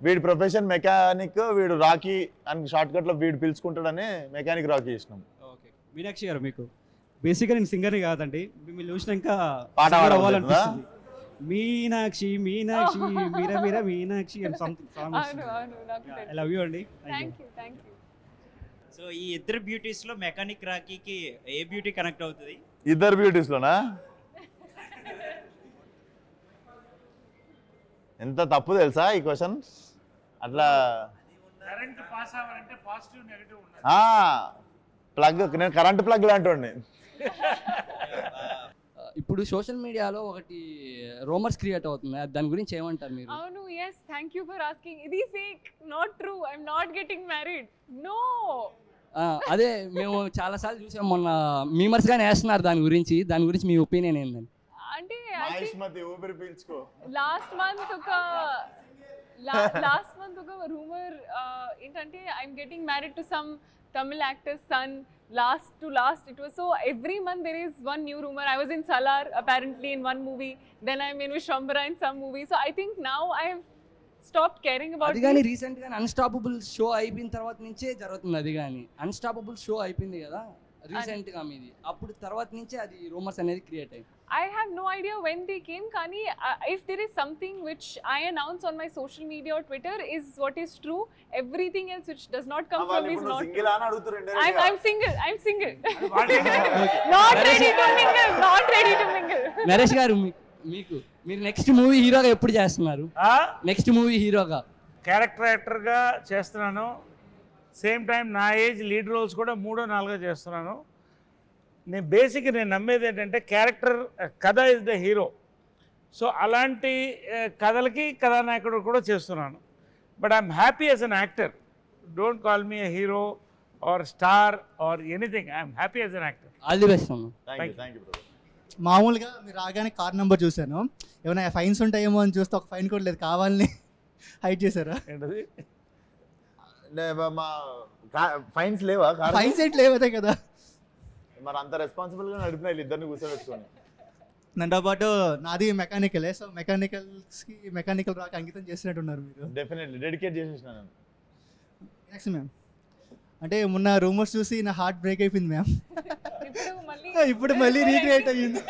వీడి ప్రొఫెషన్ మెకానిక్, వీడు రాకీ అని షార్ట్ కట్లో వీడు పిలుచుకుంటాడని మెకానిక్ రాకీ ఇచ్చినాం. ఓకే మీనాక్షి గారు, మీకు బేసిక్గా నేను సింగర్ని కాదండి, మిమ్మల్ని చూసినాక పాట అవ్వాలనిపిస్తుంది. మీనాక్షి మీనాక్షి మీరా మీరా మీనాక్షి అని సంథింగ్. ఐ లవ్ యూ అండి. సో ఈ ఇద్దరు బ్యూటీస్ లో మెకానిక్ రాకీకి ఏ బ్యూటీ కనెక్ట్ అవుతుంది? ఇద్దరు బ్యూటీస్ లోనా? ఎంత తప్పు తెలుసా ఈ క్వశ్చన్. అట్లా కరెంట్ పాస్ అవ్వాలంటే పాజిటివ్ నెగటివ్ ఉండాలి. ప్లగ్, నేను కరెంట్ ప్లగ్ లాంటి. ఇప్పుడు సోషల్ మీడియాలో ఒకటి రూమర్స్ క్రియేట్ అవుతుంది, దాని గురించి ఏమంటారు మీరు? అవును, yes, thank you for asking. ఇది fake, not true. I'm not getting married. No. అదే మేము చాలాసార్లు చూసాం, మొన్న మీమర్స్ గానే వేస్తున్నారు దాని గురించి మీ ఒపీనియన్ ఏంటండి? అంటే ఊపిరి పీల్చుకో. లాస్ట్ మంత్ ఒక రూమర్ ఏంటంటే I'm getting married to some Tamil actor's son. Last it was so every month there is one new rumor. I was in Salar apparently in one movie, then I'm in Vishwambara in some movie. So I think now I've stopped caring about అది కానీ recent గా unstoppable show అయిపోయిన తర్వాత నుంచే జరుగుతుంది. అది కానీ unstoppable show అయిపోయింది కదా రీసెంట్ గా మీది, అప్పుడు తర్వాత నుంచే అది రూమర్స్ అనేది క్రియేట్ అయ్యింది. I have no idea when they came, Kani. If there is something which I announce on my social media or Twitter is what is true. Everything else which does not come from me is not true. I'm single. Not ready to mingle. Naresh గారు, మీరు next movie హీరోగా ఎప్పుడు చేస్తున్నారు? Next movie హీరోగా character యాక్టర్గా చేస్తున్నాను. Same time నా age lead roles కూడా 3 or 4 చేస్తున్నాను. నేను నమ్మేది ఏంటంటే క్యారెక్టర్ కథ ఇస్ ద హీరో. సో అలాంటి కథలకి కథానాయకుడు కూడా చేస్తున్నాను. But I'm happy as an actor. Don't call me a hero or star or anything. I'm happy as an actor. All the best. మామూలుగా మీరు రాగానే కార్ నెంబర్ చూశాను, ఏమైనా ఫైన్స్ ఉంటాయేమో అని చూస్తే ఒక ఫైన్ కూడా లేదు, కావాలని హైడ్ చేశారా? ఏంటది? ఫైన్స్ లేవా? ఫైన్స్ ఏంటి లేవదే కదా. మరి అంత రెస్పాన్సిబుల్గా నడిపిన ఇద్దరిని కూర్చోబెట్టుకోండి. దాంతో పాటు నాది మెకానికలే. సో మెకానికల్ రాక అంకితం చేసినట్టున్నారు మీరు. డెఫినెట్లీ డెడికేట్ చేసేసిన నేను. నెక్స్ట్ మ్యామ్, అంటే మొన్న రూమర్స్ చూసి నా హార్ట్ బ్రేక్ అయిపోయింది మ్యామ్. ఇప్పుడు మళ్ళీ రీక్రియేట్ అయ్యింది.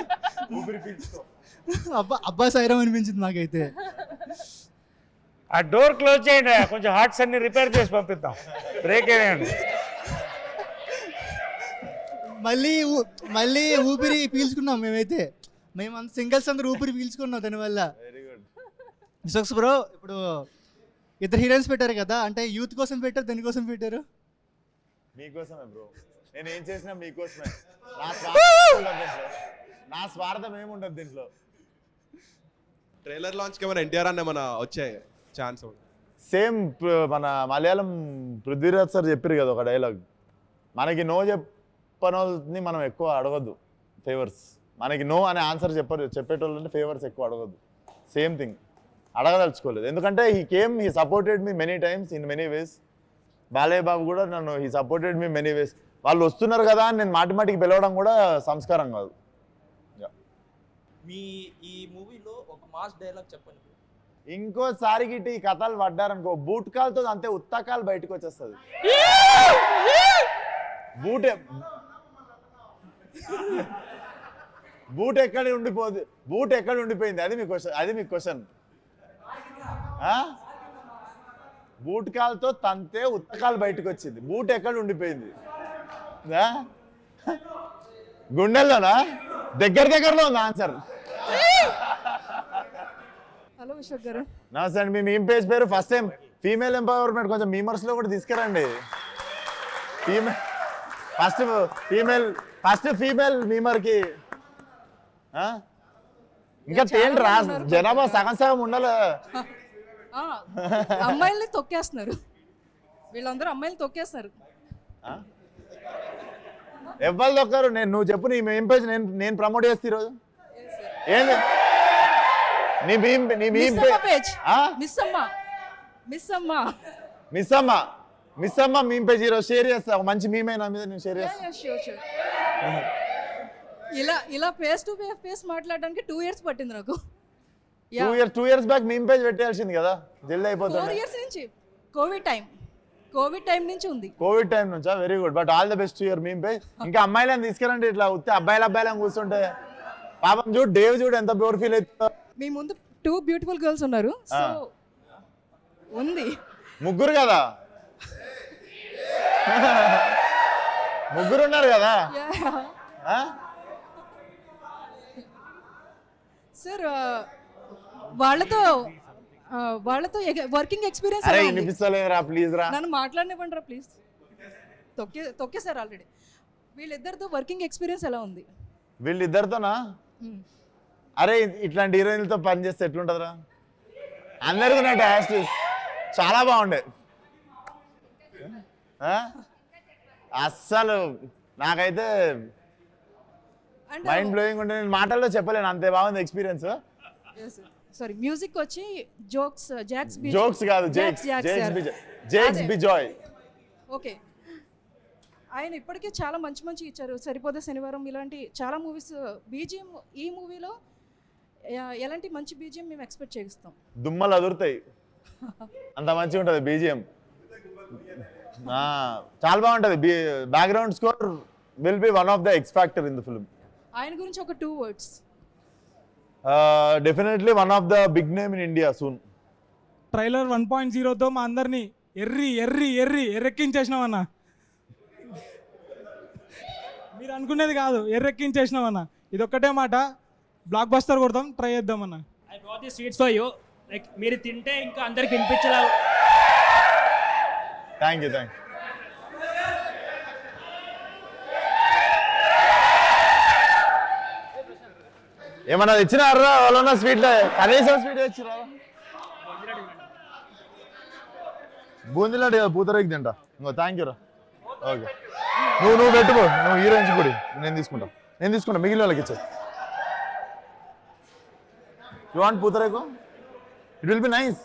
అబ్బా సైరం అనిపించింది నాకైతే. ఆ డోర్ క్లోజ్ చేయండి, కొంచెం హార్ట్స్ అన్ని రిపేర్ చేసి పంపిద్దాం. బ్రేక్ అయ్యండి. మళ్ళీ ఊపిరి పీల్చుకున్నాం మేమైతే. మేమంత సింగిల్స్ అందరూ ఊపిరి పీల్చుకున్నాం దానివల్ల. విశ్వక్స్ బ్రో, ఇప్పుడు ఇద్దరు హీరోయిన్స్ పెట్టారు కదా, అంటే యూత్ కోసం పెట్టారు, దేనికోసం పెట్టారు? మీకోసమే బ్రో. నేను ఏం చేసినా మీకోసమే. నా స్వార్థం ఏముండదు దీంట్లో. ట్రైలర్ లాంచ్కి ఏమైనా ఎన్టీఆర్ అన్న ఏమైనా వచ్చాయి ఛాన్స్? సేమ్ మన మలయాళం పృథ్వీరాజ్ సార్ చెప్పారు కదా ఒక డైలాగ్, మనకి నో చెప్పనోళ్ళని మనం ఎక్కువ అడగద్దు ఫేవర్స్. మనకి నో అనే ఆన్సర్ చెప్పేటోళ్ళని ఫేవర్స్ ఎక్కువ అడగద్దు. Same thing. అడగదలుచుకోలేదు, ఎందుకంటే he supported me many times in many ways. Balayya Babu కూడా నన్ను he supported me many ways. వాళ్ళు వస్తున్నారు కదా అని నేను మాటిమాటికి పిలవడం కూడా సంస్కారం కాదు. మీ ఈ మూవీలో ఒక మాస్ డైలాగ్ చెప్పండి. ఇంకోసారి గిట్టి ఈ కథలు పడ్డారనుకో బూట్ కాలుతో అంతే ఉత్తకాలు బయటకు వచ్చేస్తుంది. బూట్ ఎక్కడ ఉండిపోయింది అది మీ క్వశ్చన్. బూట్ కాలుతో తంతే ఉత్తకాలు బయటకు వచ్చింది, బూట్ ఎక్కడ ఉండిపోయింది? గుండెల్లోనా? దగ్గరలో ఉంది ఆన్సర్. హలో అశోక్ గారు. నమస్తే అండి. మీ మీమ్ పేజ్ పేరు ఫస్ట్ టైం ఫీమేల్ ఎంపవర్మెంట్ కొంచెం మీమర్స్ లో కూడా తీసుకురండి. ఫస్ట్ ఫీమేల్ మీమర్ కి ఇంకా ఏంటి రా జనాభా సగం ఉండాలి. అమ్మాయిల్ని తొక్కేస్తున్నారు, వీళ్ళందరూ అమ్మాయిలు తొక్కేస్తున్నారు. ఎవరు దొక్కరు? నువ్వు చెప్పు నీ మెయిన్ పేజ్ నేను ప్రమోట్ చేస్తే ఈరోజు ఏంది నీ పేజ్? మిస్ అమ్మ మీమ్ పేజ్ ఈరోజు షేర్ చేస్తా. ఒక మంచి మీమ్ అయినా మీద నేను షేర్ చేస్తా. ఇలా ఫేస్ టు ఫేస్ మాట్లాడడానికి 2 years పట్టింది నాకు. 2 years బ్యాక్ మీమ్ పేజ్ పెట్టాల్సింది కదా, జల్దీ అయిపోతుంది. 4 years నుంచి కోవిడ్ టైం నుంచి ఉంది. కోవిడ్ టైం నుంచా? Very good, but all the best to your meme page. ఇంకా అమ్మాయిలను తీసుకురండి, ఇట్లా ఉత్తే అబ్బాయిలను కూర్చుంటే పాపం చూడు, డేవ్ చూడు ఎంత బోర్ ఫీల్ అవుతుందో. మీ ముందు 2 beautiful girls ఉన్నారు, సో ఉంది. ముగ్గురు కదా, ముగ్గురు ఉన్నారు కదా సార్. వాళ్ళతో వర్కింగ్ ఎక్స్పీరియన్స్ ప్లీజ్ రా, నన్ను మాట్లాడనివ్వండి రా ప్లీజ్. తొక్కేసారు ఆల్రెడీ. వీళ్ళిద్దరితో వర్కింగ్ ఎక్స్పీరియన్స్ ఎలా ఉంది? వీళ్ళిద్దరితోనా? అరే ఇట్లాంటి హీరోయిన్లతో పని చేస్తే ఎట్లుంటుందిరా? అందరికీ నా టేస్ట్ చాలా బాగుండే. అస్సలు నాకైతే మైండ్ బ్లోయింగ్ ఉంటే నేను మాటల్లో చెప్పలేను, అంతే బాగుంది ఎక్స్పీరియన్స్. సారీ, మ్యూజిక్ వచ్చి జోక్స్ కాదు, జేక్స్ బిజాయ్. ఓకే, ఆయన ఇప్పటికే చాలా మంచి ఇచ్చారు. సరిపోదే శనివారం ఇలాంటి చాలా మూవీస్. బీజిఎం ఈ మూవీలో ఎలాంటి మంచి బీజిఎం మేము ఎక్స్పెక్ట్ చేస్తాం? దుమ్మలు అదురుతాయి, అంత మంచిగా ఉంటుంది బీజిఎం. చాలా బాగుంటుంది. Background score will be one of the X factor in the film. ఆయన గురించి ఒక 2 words. Definitely one of the big name in India soon. Trailer 1.0తో మా అందరినీ ఎర్రెక్కించేసినామన్నా. మీరు అనుకునేది కాదు, ఎర్రెక్కించేసినామన్నా. ఇది ఒక్కటే మాట, బ్లాక్ బస్టర్ కొడతాం, ట్రై చేద్దామన్నా. I got the sweets for you. Like మీరు తింటే ఇంకా అందరికి వినిపించేలా. Thank you. ఏమన్నా తెచ్చినారా వాళ్ళ స్వీట్లో? కనీసం స్వీట్ తెచ్చిరా. బూందీలాంటి పూతరేకి తింటా. ఇంకో థ్యాంక్ యూ రా. ఓకే, నువ్వు పెట్టుకో, నువ్వు హీరోయిన్స్ కూడా నేను తీసుకుంటా మిగిలిన వాళ్ళకి ఇచ్చా. You want pootharekhu? It will be nice.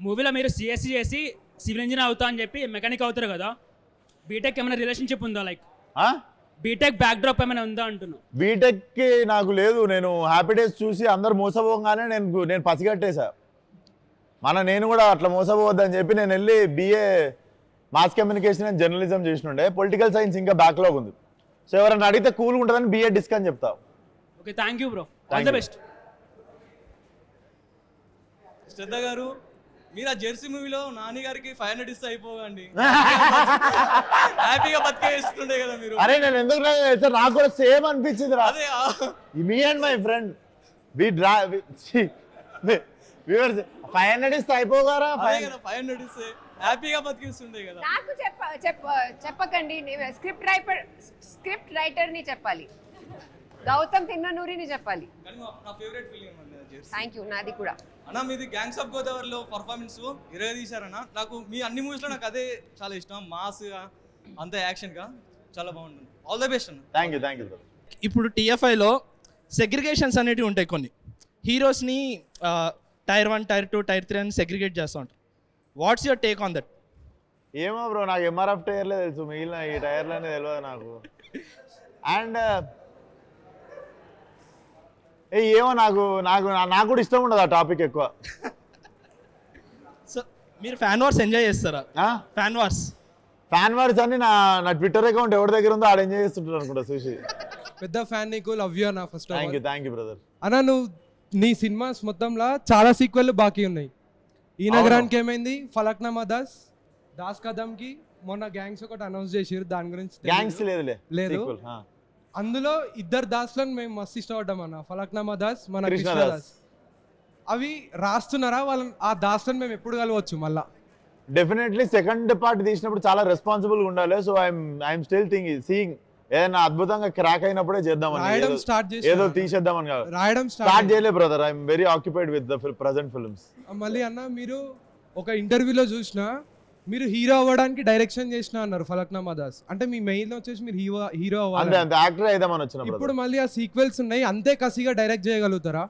మూవీలో మీరు సిఎస్సి చేసి సివిల్ ఇంజనీర్ అవుతా అని చెప్పి మెకానిక్ అవుతారు కదా, బీటెక్ ఏమైనా రిలేషన్షిప్ ఉందా? లైక్ బీటెక్ బ్యాక్ డ్రాప్ ఏమైనా ఉందా అంటున్నా. బీటెక్కి నాకు లేదు. నేను హ్యాపీ డేస్ చూసి అందరు మోసపోగానే నేను పసిగట్టేశా. నేను కూడా అట్లా మోసపోవద్దని చెప్పి నేను వెళ్ళి BA mass communication and journalism చేసినుండే. పొలిటికల్ సైన్స్ ఇంకా బ్యాక్లాగ్ ఉంది. సో ఎవరైనా అడిగితే కూల్గా ఉంటుందని BA డిస్క్ అని చెప్తా. Okay, thank you bro, all the best. Shraddha గారు, మీరు ఆ జెర్సీ మూవీలో నాని గారికి 500 ఇస్తే అయిపోకండి, హ్యాపీగా బతికేస్తుండే కదా మీరు. అరే నేను ఎందుకు నాకు కూడా సేమ్ అనిపించింది రా. మీ అండ్ మై ఫ్రెండ్ 500 ఇస్తే అయిపోగారా? 500 ఇస్తే హ్యాపీగా బతికిస్తుండే కదా. నాకు చెప్పకండి, స్క్రిప్ట్ రైటర్ని చెప్పాలి. గౌతమ్ తిన్ననూరిని చెప్పాలి. కానీ నా ఫేవరెట్ ఫిలిం అన్న జెర్సీ. థ్యాంక్ యూ, నాది కూడా. అన్న మీది గ్యాంగ్స్ ఆఫ్ గోదావరిలో పర్ఫార్మెన్స్ ఇరవై తీశారన్న. నాకు మీ అన్ని మూవీస్లో నాకు అదే చాలా ఇష్టం. మాస్గా అంత యాక్షన్గా చాలా బాగుంటుంది. ఆల్ ద బెస్ట్ అన్న. Thank you. ఇప్పుడు TFIలో సెగ్రిగేషన్స్ అనేటివి ఉంటాయి. కొన్ని హీరోస్ని టైర్ 1, టైర్ 2, టైర్ 3 అని సెగ్రిగేట్ చేస్తూ ఉంటారు. What's your take on that? ఏమో బ్రో, నాకు MRF టైర్లే తెలుసు, మిగిలిన ఈ టైర్లనే తెలియదు నాకు. అండ్ ఏమో నాకు కూడా ఇష్టం ఉండదు ఆ టాపిక్ ఎక్కువ. సో మీరు ఫ్యాన్ వార్స్ ఎంజాయ్ చేస్తారా? ఫ్యాన్ వార్స్ అని నా ట్విట్టర్ అకౌంట్ ఎవరి దగ్గర ఉందో ఆడ ఎంజాయ్ చేస్తుంటారు అనుకుంటా చూసి. పెద్ద ఫ్యాన్ నీకు, లవ్ యూ అన్న. First thank you brother. అన్న నువ్వు నీ సినిమాస్ మొత్తంలో చాలా సీక్వెల్ బాకీ ఉన్నాయి. ఈ నగరానికి ఏమైంది, ఫలక్నామా దాస్ కదమ్కి మొన్న గ్యాంగ్స్ ఒకటి అనౌన్స్ చేసారు, దాని గురించి గ్యాంగ్స్ లేదు. అందులో ఇద్దరు దాస్లను మేము మస్తు ఇష్టపడ్డాం అన్న, ఫలక్నామా దాస్, మన కృష్ణదాస్. అవి రాస్తున్నారా వాళ్ళని? ఆ దాస్లను మేము ఎప్పుడు కలవచ్చు మళ్ళా? డెఫినెట్లీ సెకండ్ పార్ట్ తీసినప్పుడు చాలా రెస్పాన్సిబుల్ గా ఉండాలి. సో ఐఎమ్ స్టిల్ సీయింగ్ ఏదైనా అద్భుతంగా క్రాక్ అయినప్పుడే చేద్దామని, ఏదో తీసేద్దామని కాదు. రాయడం స్టార్ట్ చేయలే brother. I'm very occupied with the present films. మళ్ళీ అన్న మీరు ఒక ఇంటర్వ్యూలో చూసినా మీరు హీరో అవ్వడానికి డైరెక్షన్ చేసిన అన్నారు ఫలక్నామా దాస్. అంటే మీ మెయిన్ వచ్చేసి మీరు హీరో అవ్వాలి, యాక్టర్ అయిదామని వచ్చిన. ఇప్పుడు మళ్ళీ ఆ సీక్వెల్స్ ఉన్నాయి, అంతే కసిగా డైరెక్ట్ చేయగలుగుతారా?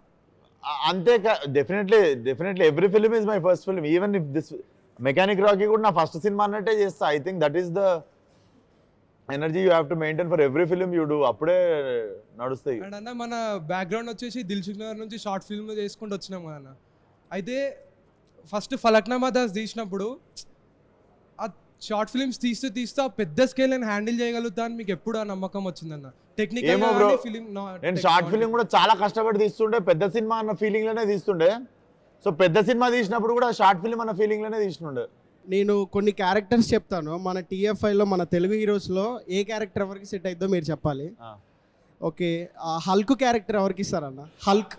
అంతే. Definitely every film is my first film. Even if this mechanic Rocky కూడా నా ఫస్ట్ సినిమా అన్నట్టే చేస్తా. I think that is the energy you have to maintain for every film you do. అప్పుడే నడుస్తాయి. అండ్ అన్న మన బ్యాక్గ్రౌండ్ వచ్చేసి దిల్సుఖ్ నగర్ నుంచి షార్ట్ ఫిల్మ్ చేసుకుంటూ వచ్చినాం కదా అన్న. అయితే ఫస్ట్ ఫలక్నామా దాస్ తీసినప్పుడు ఆ షార్ట్ ఫిల్మ్స్ తీస్తూ ఆ పెద్ద స్కేల్ నేను హ్యాండిల్ చేయగలుగుతా అని మీకు ఎప్పుడు ఆ నమ్మకం వచ్చిందన్న? టెక్నికల్ నేను షార్ట్ ఫిల్మ్ కూడా చాలా కష్టపడి తీస్తుండే, పెద్ద సినిమా అన్న ఫీలింగ్ లోనే తీస్తుండే. సో పెద్ద సినిమా తీసినప్పుడు కూడా షార్ట్ ఫిల్మ్ అన్న ఫీలింగ్ లోనే తీస్తుండే. నేను కొన్ని క్యారెక్టర్స్ చెప్తాను. మన TFIలో మన తెలుగు హీరోస్లో ఏ క్యారెక్టర్ ఎవరికి సెట్ అవుతుందో మీరు చెప్పాలి. ఓకే, హల్క్ క్యారెక్టర్ ఎవరికి ఇస్తారన్న? Hulk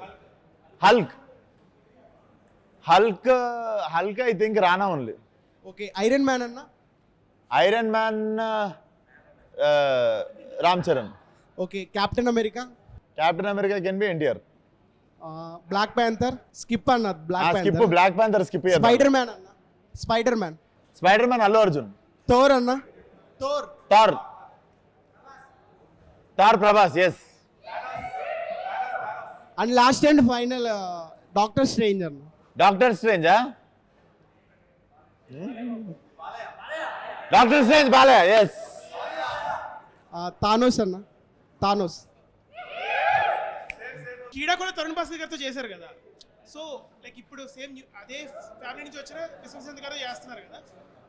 I think Rana only. Okay, iron man అన్న? Iron man Ram Charan. Okay, captain America? Captain America can be NTR. Black panther? Skip అన్న. Black panther skip. Spider man అన్న? Spider man Allu Arjun. Thor అన్న? Thor Prabhas. Yes. And last and final doctor strange అన్న? Doctor స్ట్రేంజా? Doctor strange Balayya. Yes. Thanos అన్న? Thanos. కీడా కూడా తరుణ్ భాస్కర్ గారితో చేశారు కదా. సో లైక్ ఇప్పుడు సేమ్ అదే ఫ్యామిలీ నుంచి వచ్చిన విశ్వసంత్ గారు చేస్తున్నారు కదా,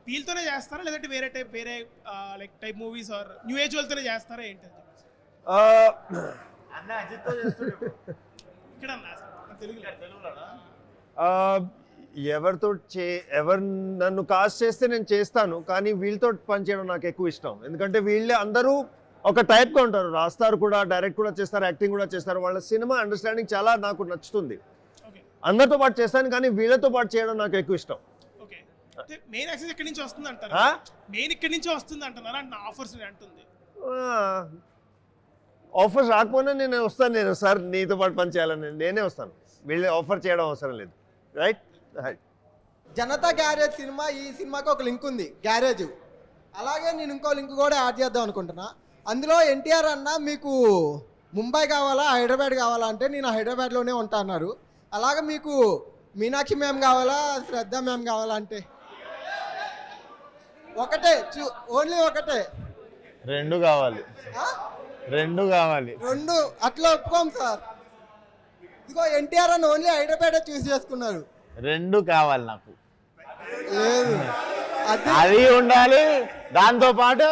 వీళ్ళతోనే చేస్తారా లేదంటే వేరే like type movies or new age వాళ్ళతోనే చేస్తారా ఏంటి? ఇక్కడ ఎవరు నన్ను కాస్ట్ చేస్తే నేను చేస్తాను, కానీ వీళ్ళతో పనిచేయడం నాకు ఎక్కువ ఇష్టం. ఎందుకంటే వీళ్ళే అందరూ ఒక టైప్గా ఉంటారు, రాస్తారు కూడా, డైరెక్ట్ కూడా చేస్తారు, యాక్టింగ్ కూడా చేస్తారు. వాళ్ళ సినిమా అండర్స్టాండింగ్ చాలా నాకు నచ్చుతుంది. అందరితో పాటు చేస్తాను, కానీ వీళ్ళతో పాటు చేయడం నాకు ఎక్కువ ఇష్టం. మెయిన్ యాక్సెస్ ఎక్కడి నుంచి వస్తుంది అంటారు? మెయిన్ ఇక్కడి నుంచి వస్తుంది అంటున్నారా? నా ఆఫర్స్ అంటుంది. ఆఫర్స్ రాకపోయినా నేను వస్తాను. నేను సార్ నీతో పాటు పని చేయాలని నేనే వస్తాను, వీళ్ళు ఆఫర్ చేయడం అవసరం లేదు. రైట్. జనతా గ్యారేజ్ సినిమా, ఈ సినిమాకి ఒక లింక్ ఉంది, గ్యారేజ్. అలాగే నేను ఇంకో లింక్ కూడా యాడ్ చేద్దాం అనుకుంటున్నా. అందులో NTR అన్న మీకు ముంబై కావాలా హైదరాబాద్ కావాలా అంటే నేను హైదరాబాద్లోనే ఉంటా అన్నారు. అలాగే మీకు మీనాక్షి మ్యామ్ కావాలా శ్రద్ధ మ్యామ్ కావాలా అంటే ఒకటే, ఓన్లీ ఒకటే. రెండు కావాలి. రెండు అట్లా ఒప్పుకోం సార్. ఇదిగో NTR అన్న ఓన్లీ హైదరాబాద్ చూస్ చేసుకున్నారు. రెండు కావాలి నాకు. లేదు అది ఉండాలి, దాంతో పాటు